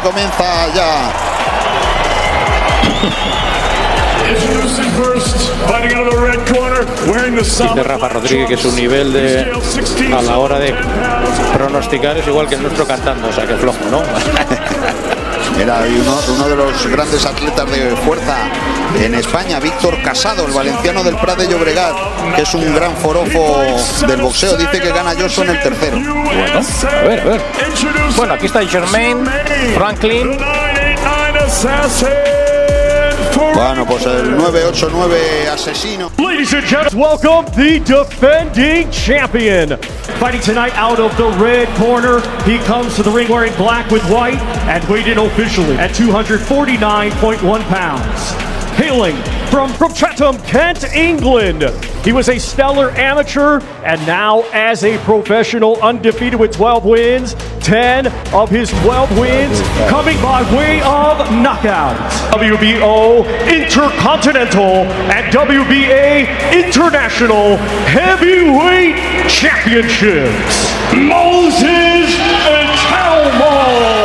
que comienza ya. Dice Rafa Rodríguez que su nivel a la hora de pronosticar es igual que el nuestro cantando, o sea que flojo, ¿no? Era uno de los grandes atletas de fuerza en España, Víctor Casado, el valenciano del Prat de Llobregat, que es un gran forofo del boxeo. Dice que gana Johnson el tercero. Bueno, a ver. Bueno, aquí está Jermaine Franklin. Bueno, pues el 989 asesino. Ladies and gentlemen, welcome the defending champion. Fighting tonight out of the red corner, he comes to the ring wearing black with white and weighed in officially at 249.1 pounds. Hailing from Chatham, Kent, England. He was a stellar amateur and now as a professional, undefeated with 12 wins. 10 of his 12 wins coming by way of knockout. WBO Intercontinental and WBA International Heavyweight Championships. Moses Itauma.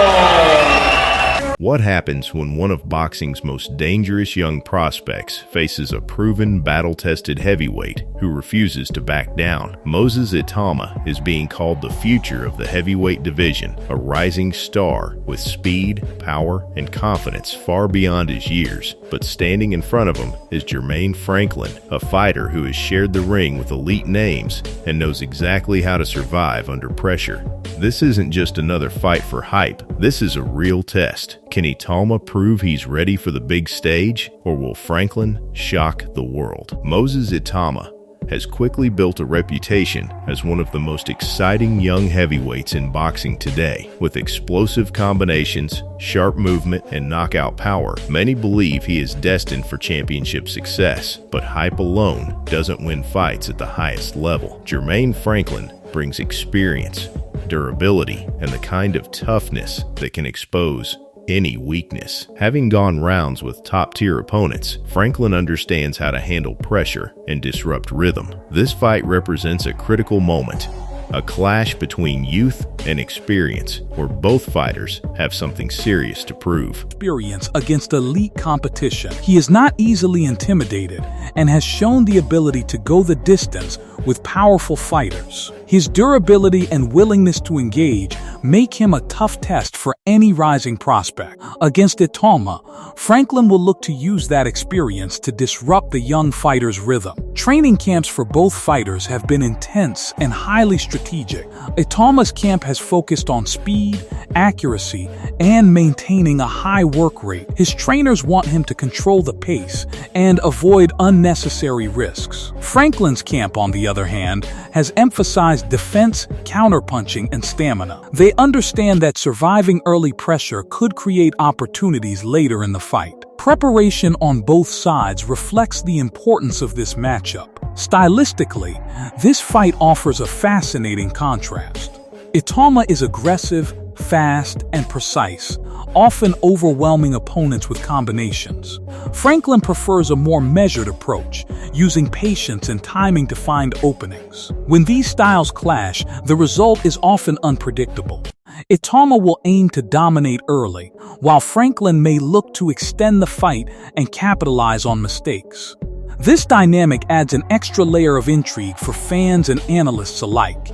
What happens when one of boxing's most dangerous young prospects faces a proven, battle-tested heavyweight who refuses to back down? Moses Itauma is being called the future of the heavyweight division, a rising star with speed, power, and confidence far beyond his years. But standing in front of him is Jermaine Franklin, a fighter who has shared the ring with elite names and knows exactly how to survive under pressure. This isn't just another fight for hype, this is a real test. Can Itauma prove he's ready for the big stage, or will Franklin shock the world? Moses Itauma has quickly built a reputation as one of the most exciting young heavyweights in boxing today. With explosive combinations, sharp movement, and knockout power, many believe he is destined for championship success. But hype alone doesn't win fights at the highest level. Jermaine Franklin brings experience, durability, and the kind of toughness that can expose any weakness. Having gone rounds with top-tier opponents, Franklin understands how to handle pressure and disrupt rhythm. This fight represents a critical moment, a clash between youth and experience, where both fighters have something serious to prove. Experience against elite competition. He is not easily intimidated and has shown the ability to go the distance with powerful fighters. His durability and willingness to engage make him a tough test for any rising prospect. Against Itauma, Franklin will look to use that experience to disrupt the young fighter's rhythm. Training camps for both fighters have been intense and highly strategic. Itauma's camp has focused on speed, accuracy, and maintaining a high work rate. His trainers want him to control the pace and avoid unnecessary risks. Franklin's camp, on the other hand, has emphasized defense, counterpunching, and stamina. They understand that surviving early pressure could create opportunities later in the fight. Preparation on both sides reflects the importance of this matchup. Stylistically, this fight offers a fascinating contrast. Itauma is aggressive, fast, and precise, often overwhelming opponents with combinations. Franklin prefers a more measured approach, using patience and timing to find openings. When these styles clash, the result is often unpredictable. Itauma will aim to dominate early, while Franklin may look to extend the fight and capitalize on mistakes. This dynamic adds an extra layer of intrigue for fans and analysts alike.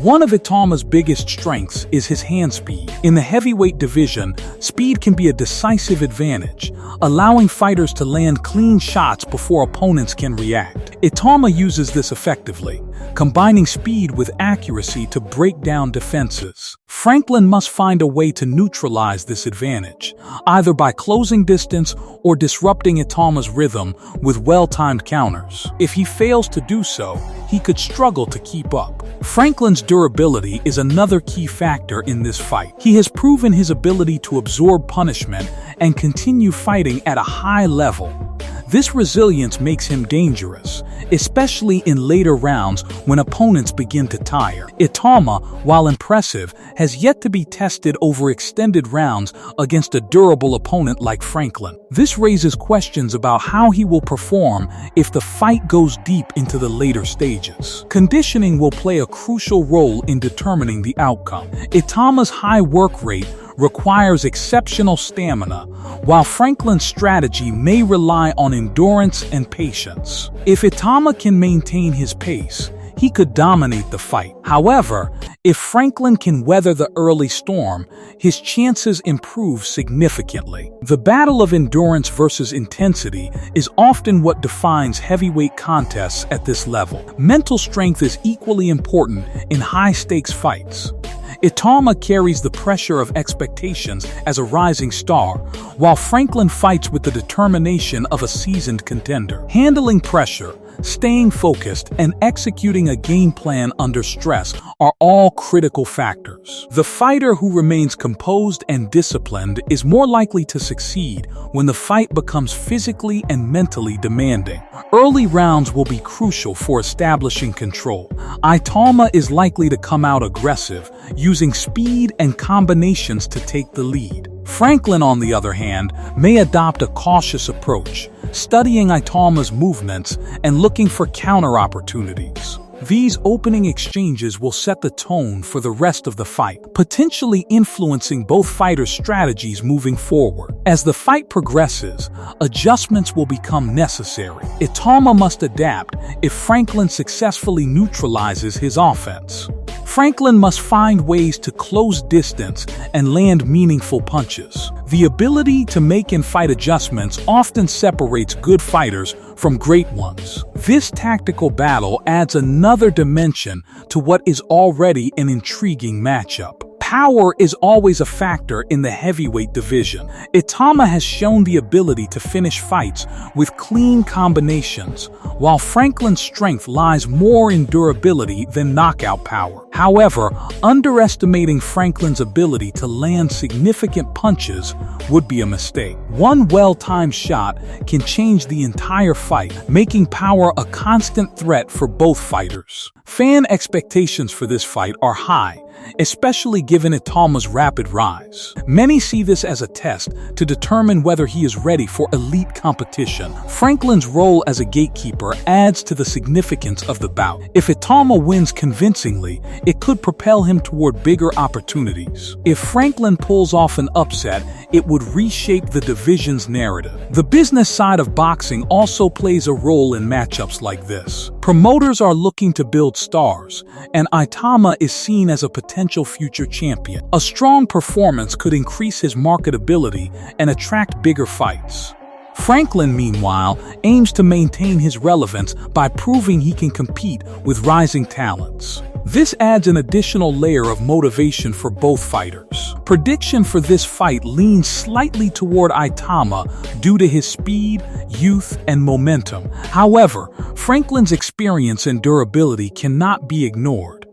One of Itauma's biggest strengths is his hand speed. In the heavyweight division, speed can be a decisive advantage, allowing fighters to land clean shots before opponents can react. Itauma uses this effectively, combining speed with accuracy to break down defenses. Franklin must find a way to neutralize this advantage, either by closing distance or disrupting Itauma's rhythm with well-timed counters. If he fails to do so, he could struggle to keep up. Franklin's durability is another key factor in this fight. He has proven his ability to absorb punishment and continue fighting at a high level. This resilience makes him dangerous, especially in later rounds when opponents begin to tire. Itauma, while impressive, has yet to be tested over extended rounds against a durable opponent like Franklin. This raises questions about how he will perform if the fight goes deep into the later stages. Conditioning will play a crucial role in determining the outcome. Itauma's high work rate requires exceptional stamina, while Franklin's strategy may rely on endurance and patience. If Itauma can maintain his pace, he could dominate the fight. However, if Franklin can weather the early storm, his chances improve significantly. The battle of endurance versus intensity is often what defines heavyweight contests at this level. Mental strength is equally important in high-stakes fights. Itauma carries the pressure of expectations as a rising star, while Franklin fights with the determination of a seasoned contender. Handling pressure, staying focused, and executing a game plan under stress are all critical factors. The fighter who remains composed and disciplined is more likely to succeed when the fight becomes physically and mentally demanding. Early rounds will be crucial for establishing control. Itauma is likely to come out aggressive, using speed and combinations to take the lead. Franklin, on the other hand, may adopt a cautious approach, studying Itauma's movements and looking for counter opportunities. These opening exchanges will set the tone for the rest of the fight, potentially influencing both fighters' strategies moving forward. As the fight progresses, adjustments will become necessary. Itauma must adapt if Franklin successfully neutralizes his offense. Franklin must find ways to close distance and land meaningful punches. The ability to make and fight adjustments often separates good fighters from great ones. This tactical battle adds another dimension to what is already an intriguing matchup. Power is always a factor in the heavyweight division. Itauma has shown the ability to finish fights with clean combinations, while Franklin's strength lies more in durability than knockout power. However, underestimating Franklin's ability to land significant punches would be a mistake. One well-timed shot can change the entire fight, making power a constant threat for both fighters. Fan expectations for this fight are high, especially given Itauma's rapid rise. Many see this as a test to determine whether he is ready for elite competition. Franklin's role as a gatekeeper adds to the significance of the bout. If Itauma wins convincingly, it could propel him toward bigger opportunities. If Franklin pulls off an upset, it would reshape the division's narrative. The business side of boxing also plays a role in matchups like this. Promoters are looking to build stars, and Itauma is seen as a potential future champion. A strong performance could increase his marketability and attract bigger fights. Franklin, meanwhile, aims to maintain his relevance by proving he can compete with rising talents. This adds an additional layer of motivation for both fighters. Prediction for this fight leans slightly toward Itauma due to his speed, youth, and momentum. However, Franklin's experience and durability cannot be ignored.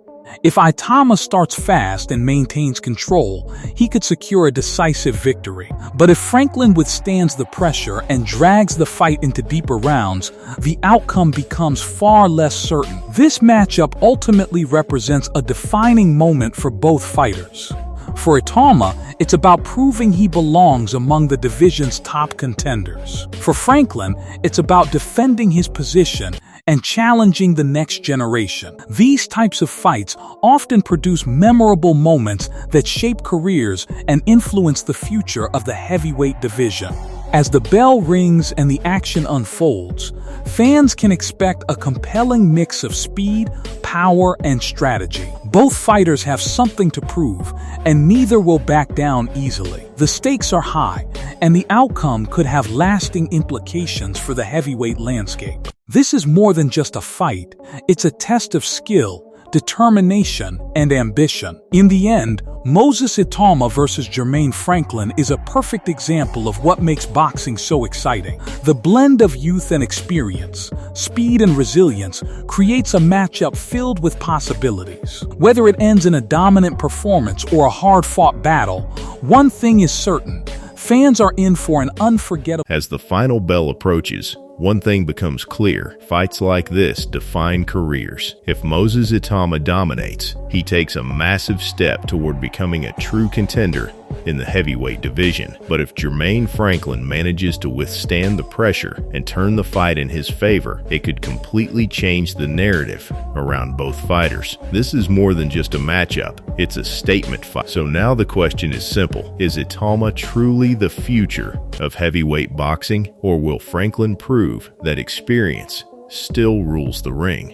If Itauma starts fast and maintains control, he could secure a decisive victory. But if Franklin withstands the pressure and drags the fight into deeper rounds, the outcome becomes far less certain. This matchup ultimately represents a defining moment for both fighters. For Itauma, it's about proving he belongs among the division's top contenders. For Franklin, it's about defending his position and challenging the next generation. These types of fights often produce memorable moments that shape careers and influence the future of the heavyweight division. As the bell rings and the action unfolds, fans can expect a compelling mix of speed, power, and strategy. Both fighters have something to prove, and neither will back down easily. The stakes are high, and the outcome could have lasting implications for the heavyweight landscape. This is more than just a fight, it's a test of skill, determination, and ambition. In the end, Moses Itauma versus Jermaine Franklin is a perfect example of what makes boxing so exciting. The blend of youth and experience, speed and resilience creates a matchup filled with possibilities. Whether it ends in a dominant performance or a hard-fought battle, one thing is certain: fans are in for an unforgettable. As the final bell approaches, One thing becomes clear: fights like this define careers. If Moses Itauma dominates, he takes a massive step toward becoming a true contender in the heavyweight division. But if Jermaine Franklin manages to withstand the pressure and turn the fight in his favor, it could completely change the narrative around both fighters. This is more than just a matchup, it's a statement fight. So now the question is simple: is Itauma truly the future of heavyweight boxing, or will Franklin prove that experience still rules the ring?